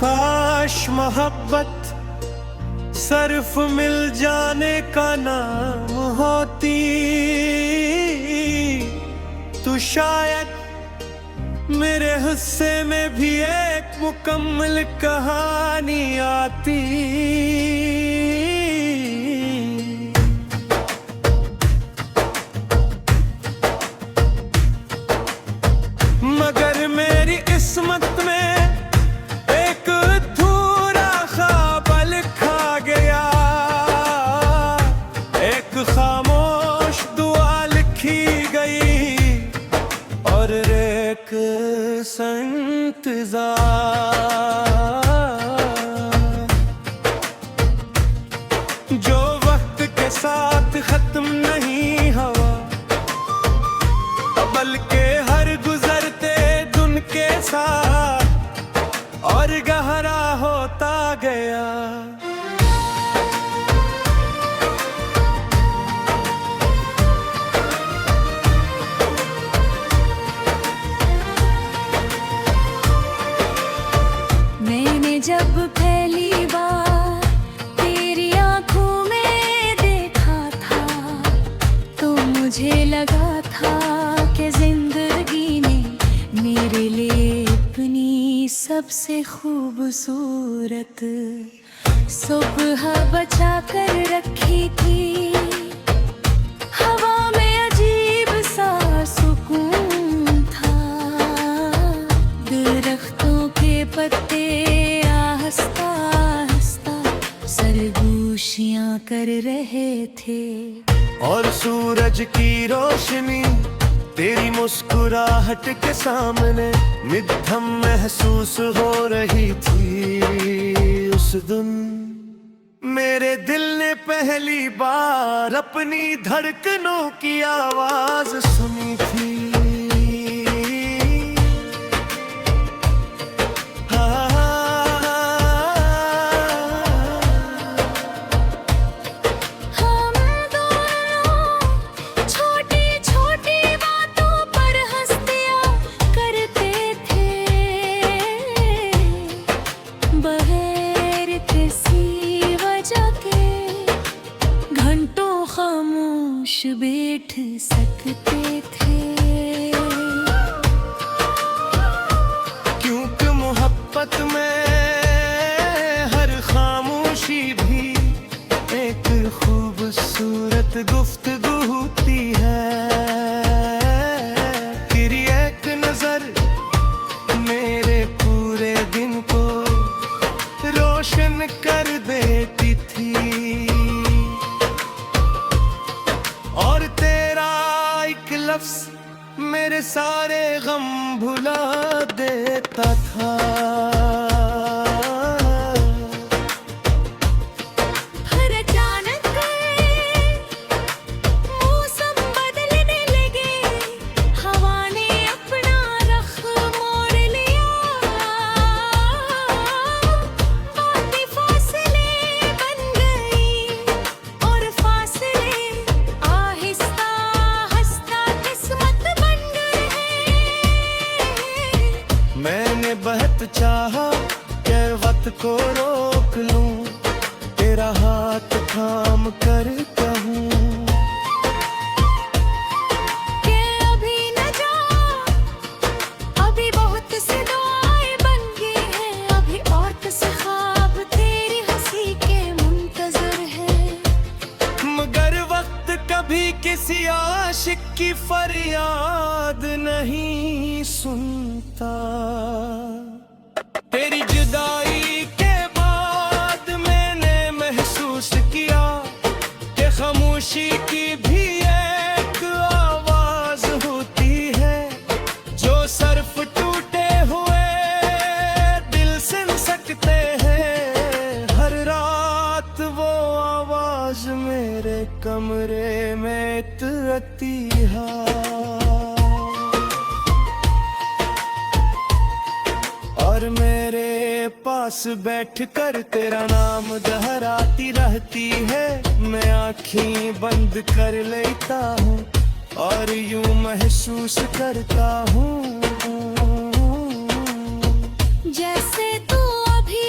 काश मोहब्बत सिर्फ मिल जाने का नाम होती, तो शायद मेरे हिस्से में भी एक मुकम्मल कहानी आती। मगर मेरी किस्मत में एक अधूरा ख्वाब लिखा गया, एक खामोश दुआ लिखी गई और एक इंतजार जो वक्त के साथ खत्म नहीं हुआ, बल्कि हर गुजरते दिन के साथ और गहरा होता गया। मैंने जब पहली बार तेरी आंखों में देखा था, तो मुझे लगा था कि जिंदगी ने मेरे लिए अपनी सबसे खूबसूरत सुबह बचा कर रखी थी। हवा में अजीब सा सुकून था, दरख्तों के पत्ते आहिस्ता आहिस्ता सरगोशियां कर रहे थे, और सूरज की रोशनी तेरी मुस्कुराहट के सामने मध्यम महसूस हो रही थी। उस दिन मेरे दिल ने पहली बार अपनी धड़कनों की आवाज सुनी थी। बैठ सकते थे, क्योंकि मोहब्बत में हर खामोशी भी एक खूबसूरत गुफ्तगू होती है। तेरी एक नजर मेरे पूरे दिन को रोशन कर देती थी, और तेरा एक लफ्ज मेरे सारे गम भुला देता था। हर अचानक मौसम बदलने लगे, हवा ने अपना रुख मोड़ लिया, बातें फासले बन गई और फासले मैंने बहुत चाहा कि वक्त को रोक लूं, तेरा हाथ थाम कर कहूं कि अभी न जा, अभी बहुत से दुआएं बन गई हैं, अभी और से ख्वाब तेरी हंसी के मुंतजर है। मगर वक्त कभी किसी आशिक की फरियाद नहीं सुनता। तेरी जुदाई के बाद मैंने महसूस किया कि खामोशी की भी एक आवाज होती है, जो सिर्फ टूटे हुए दिल सुन सकते हैं। हर रात वो आवाज मेरे कमरे में आती है, और मेरे पास बैठकर तेरा नाम दोहराती रहती है। मैं आँखें बंद कर लेता हूँ और यूं महसूस करता हूँ जैसे तू अभी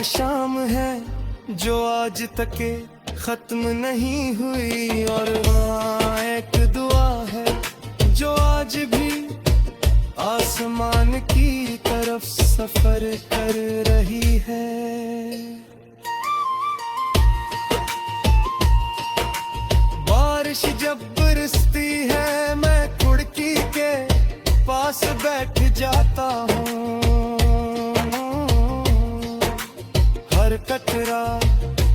शाम है जो आज तक खत्म नहीं हुई, और वहाँ एक दुआ है जो आज भी आसमान की तरफ सफर कर रही है। बारिश जब बरसती है मैं खिड़की के पास बैठ जाता हूँ, हर कतरा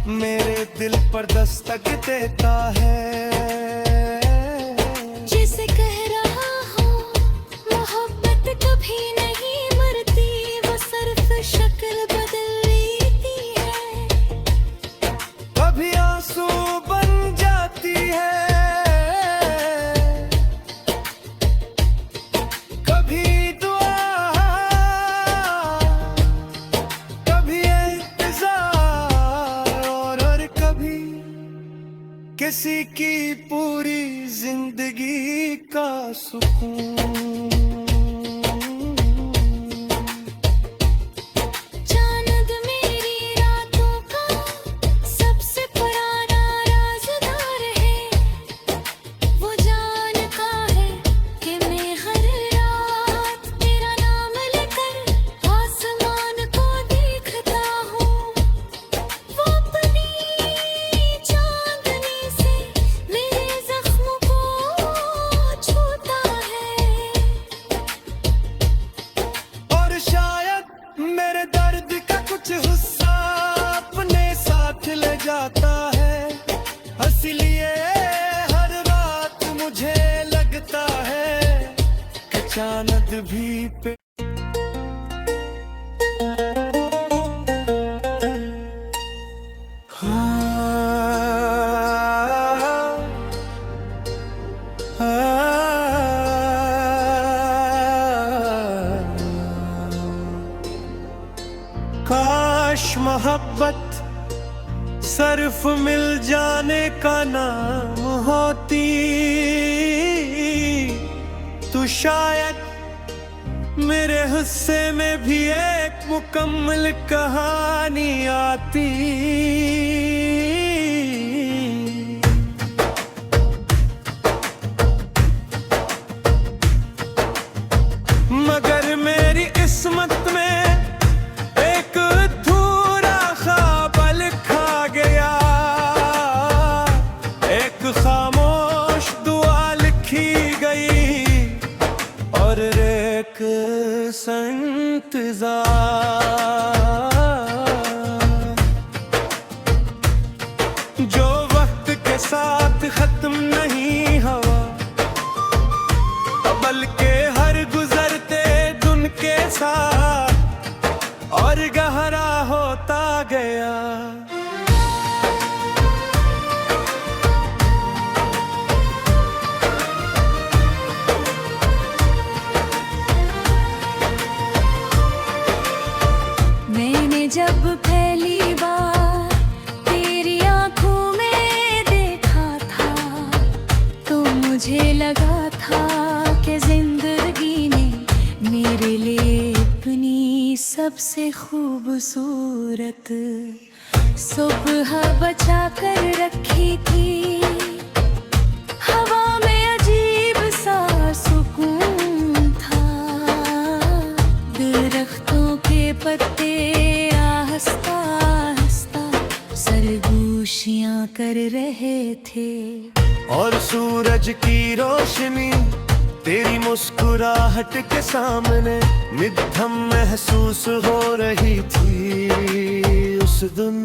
मेरे दिल पर दस्तक देता है। जिसे कह रहा हूँ मोहब्बत कभी नहीं मरती, वो सिर्फ शक्ल बदल लेती है। कभी आंसू बन जाती है, कभी दुआ, कभी इंतजार, और कभी किसी की पूरी जिंदगी का सुकून। चांद मेरी रातों का सबसे पुराना राज़दार है, वो जानता है कि मैं हर रात तेरा नाम लेकर आसमान को देखता हूँ। वो अपनी चांदनी से मेरे जख्मों को छूता है, और शायद मेरे दर्द का कुछ हिस्सा अपने साथ ले जाता है, इसलिए हर रात मुझे लगता है कि चांद भी पे काश मोहब्बत सिर्फ मिल जाने का नाम होती, तो शायद मेरे हिस्से में भी एक मुकम्मल कहानी आती। मगर मेरी किस्मत में एक अधूरा ख्वाब लिखा गया, एक खामोश दुआ लिखी गई, और एक इंतजार जो वक्त के साथ खत्म नहीं हुआ, बल्कि हर गुजरते दिन के साथ और गहरा होता गया। मैंने जब पहली बार तेरी आंखों में देखा था, तो मुझे लगा था कि जिंदगी ने मेरे लिए अपनी सबसे खूबसूरत सुबह बचा कर रखी थी। हवा में अजीब सा सुकून था, दरख्तों के पत्ते आहिस्ता आहिस्ता सरगोशियां कर रहे थे, और सूरज की रोशनी तेरी मुस्कुराहट के सामने मध्यम महसूस हो रही थी। उस दिन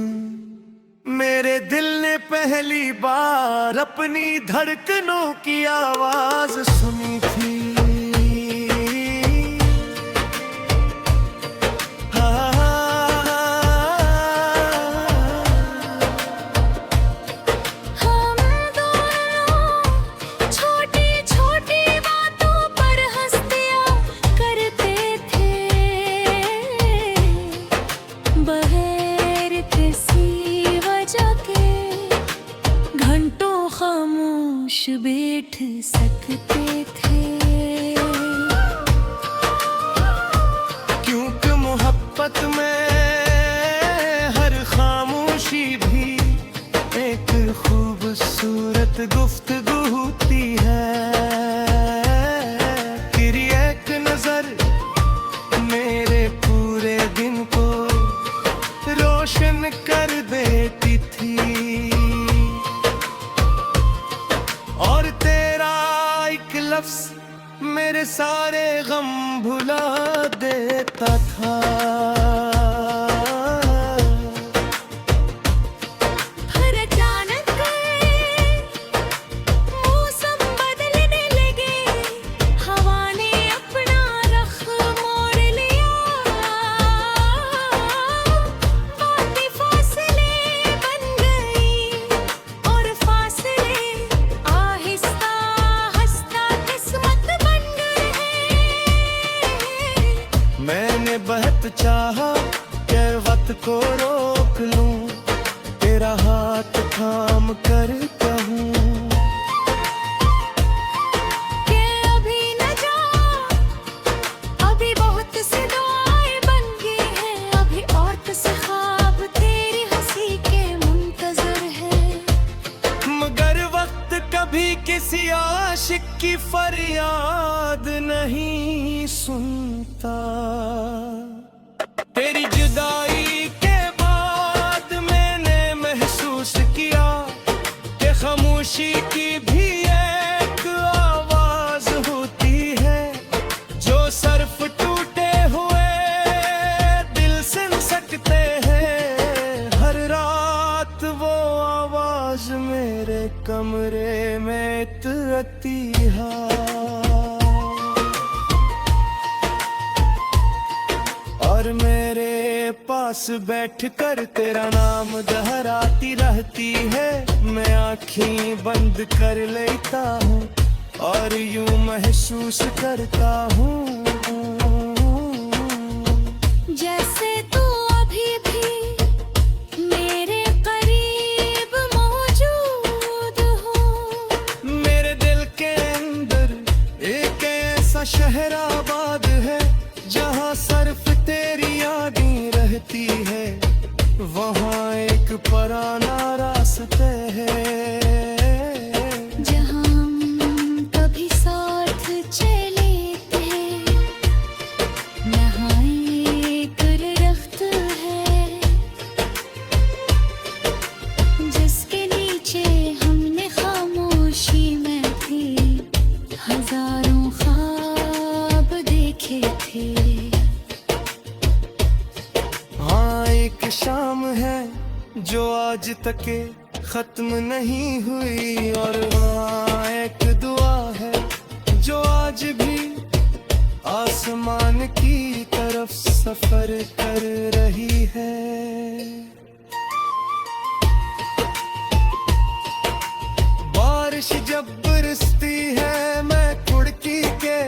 मेरे दिल ने पहली बार अपनी धड़कनों की आवाज सुनी थी। बैठ सकते थे। गुफ्तगू होती है, तेरी एक नजर मेरे पूरे दिन को रोशन कर देती थी, और तेरा एक लफ्ज मेरे सारे गम भुला देता था। फिर अचानक मौसम बदलने लगे, हवा ने अपना रुख मोड़ लिया, बातें फासले बन गई और फासले आहिस्ता आहिस्ता किस्मत बन गए। मैंने बहुत चाहा कि वक्त को रोक लूं, तेरा हाथ थाम कर कहूं कि अभी न जा, अभी बहुत से दुआएं बन गई हैं, अभी और से ख्वाब तेरी हंसी के मुंतजर है। मगर वक्त कभी किसी आशिक की फरियाद नहीं सुनता। तेरी जुदाई के बाद मैंने महसूस किया कि खामोशी की भी एक आवाज होती है, जो सर्फ टूटे हुए दिल सुन सकते हैं। हर रात वो आवाज मेरे कमरे में इतरती है, और मेरे पास बैठकर तेरा नाम दोहराती रहती है। मैं आँखें बंद कर लेता हूँ और यूं महसूस करता हूँ जैसे तू अभी भी मेरे करीब मौजूद हो। मेरे दिल के अंदर एक ऐसा शहर आबाद है, जहाँ सिर्फ तेरी यादें रहती है। वहाँ एक पुराना रास्ते है, जहाँ हम कभी साथ चले थे, यहाँ एक दरख्त है जिसके नीचे हमने खामोशी में थी हजारों ख्वाब देखे थे। हाँ एक शाम है जो आज तक खत्म नहीं हुई, और हाँ एक दुआ है जो आज भी आसमान की तरफ सफर कर रही है। बारिश जब बरसती है मैं खिड़की के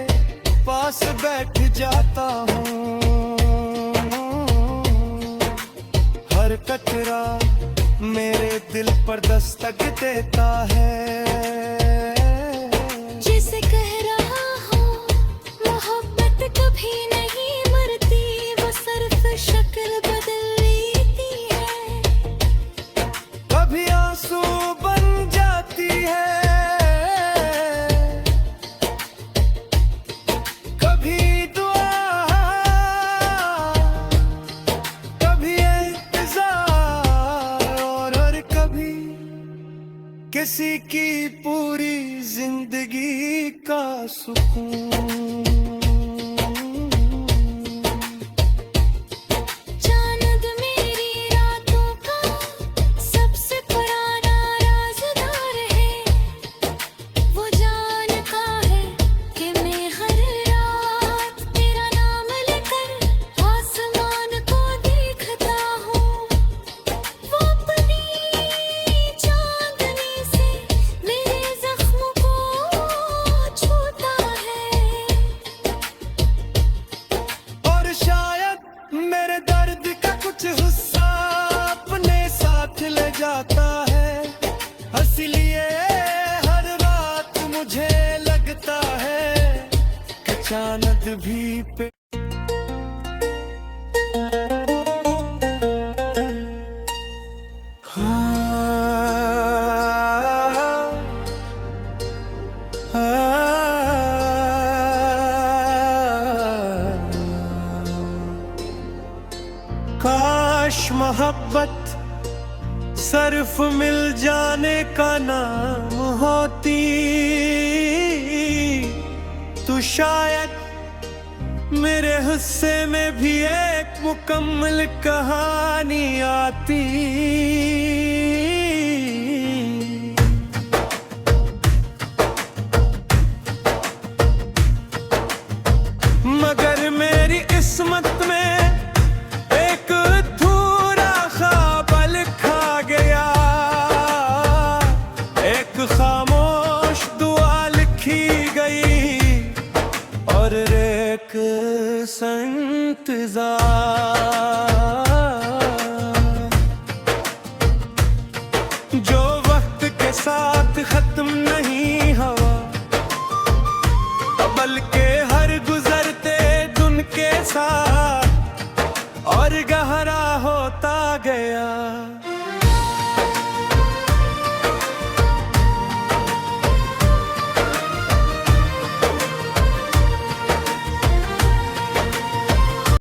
पास बैठ जाता हूँ, हर कतरा मेरे दिल पर दस्तक देता है। जिसे कह रहा हूँ मोहब्बत कभी नहीं मरती, वो सिर्फ शक्ल बदल लेती है। कभी आंसू बन जाती है, कभी दुआ, कभी इंतजार, और कभी किसी की पूरी जिंदगी का सुकून। चांद मेरी रातों का सबसे पुराना राज़दार है, वो जानता है कि मैं हर रात तेरा नाम लेकर आसमान को देखता हूँ। वो अपनी चांदनी से मेरे जख्म को छूता है, और शायद मेरे दर्द का कुछ हिस्सा अपने साथ ले जाता है, इसलिए हर रात मुझे लगता है कि चांद भी पे हाँ, काश मोहब्बत सिर्फ मिल जाने का नाम होती, तो शायद मेरे हिस्से में भी एक मुकम्मल कहानी आती। मगर मेरी किस्मत में एक अधूरा ख्वाब लिखा गया, एक खामोश दुआ लिखी गई और एक इंतजार जो वक्त के साथ खत्म नहीं हुआ, बल्कि हर गुजरते दिन के साथ और गहरा होता गया।